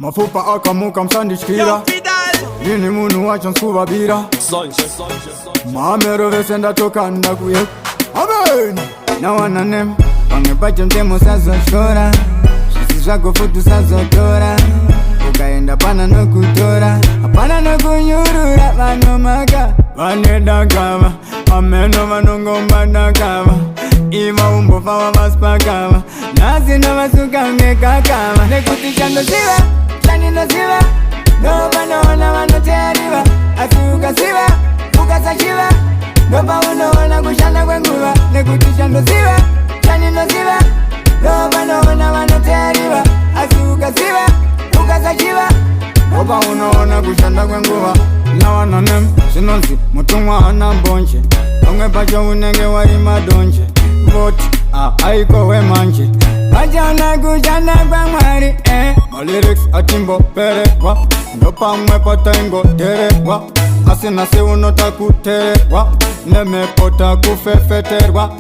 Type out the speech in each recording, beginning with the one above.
Mafupa akamuka msandishkira Nini munu wacha nsuva bira Maamero vese ndatoka ndakuye Amen Na wananem Wangepacho mtemo sazo shora Shisi zwako futu sazo tora Ukaenda pana no kutora Apana no kunyurura Vano maka Vaneda kama Ameno vanongomba na kama Ima umbo fawa maspa kama Nasi na masuka ngeka kama Nekutisha ndo siva Shani ndo siva Nova naona wanoteariva Asuka siva Ukasa shiva Nova unaona kushana kwenguva Nekutisha ndo siva Shani ndo siva Nova naona wanoteariva Asuka siva Ukasa shiva Nova unaona kushana kwenguva Na wananem Sinonsi Mutumwa anambonche Onge pacho unenge wari madonche Voti Aiko we manche Vajana kushana kwa mwari My lyrics atimbo perewa Ndopa mwe patengo terewa Asina se unota kuterewa Neme pota kufefeterwa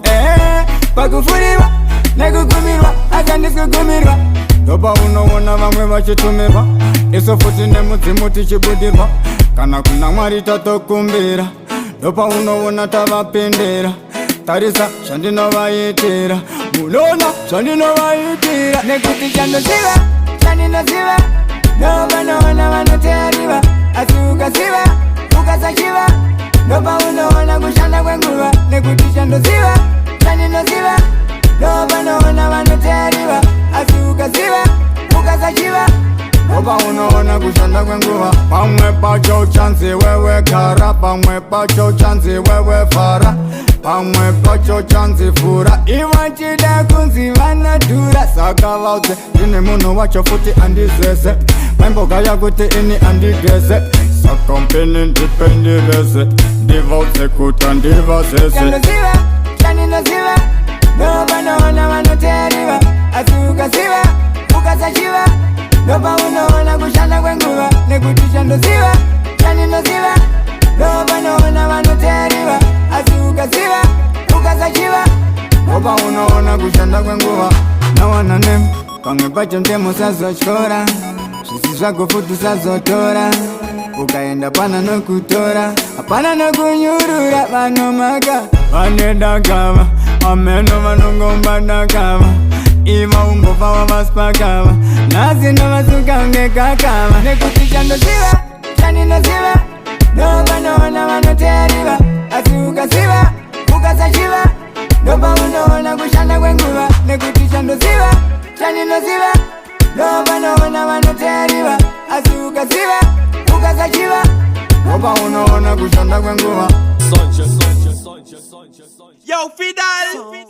Pakufuriwa Nekukumirwa Asandiskukumirwa Ndopa unowona vamwe vachitumirwa Iso futi nemudzimuti chibudirwa Kana kuna mwari tatokumbira Ndopa unowona tavapindira Tarisa shandino vayitira Mulona shandino vayitira Nekuti shando siva Shandino siva Nova naona vanoteariva Asuka siva Ukasa shiva Nova unaona kushanda kwenguva Nekuti shando siva Shandino siva Nova naona vanoteariva Asuka siva Ukasa shiva Nova unaona kushanda kwenguva Pamwe pacho chansi wewe kara Pamwe pacho chansi wewe fara Pamwe pacho chansi fura Iwa chida kunzi vana dura Saka vaute Dine munu wacho futi andizese Memboga ya kuti ini andigese Saka mpini ndipendi vese Divaute kuta ndivasese Shando siva, shanino siva Nova naona wanoteariva Asuka siva, ukasa shiva Nova unaona kushanda kwenguva Nekuti shando siva, shanino siva Nova naona wanoteariva Asuka siva, ukasa shiva Nova unaona kushanda kwenguva Na wananem Pamwe pacho mtemo sazo shora Shisi zwako futu sazo tora Ukaenda pana no kutora Apana no kunyurura Vano maka Vaneda kama Ameno vanongomba na kama Ima umbo fawa maspa kama Nasi no masuka ngeka kama Nekuti shando siva Shani no siva Nova naona wanoteariva Asuka siva Ukasa shiva Nova unaona kushanda kwenguva Nekuti shando siva Shani no siva Nova naona wanoteariva Asuka siva Ukasa shiva Nova unaona kushanda kwenguva Yo, Fidel!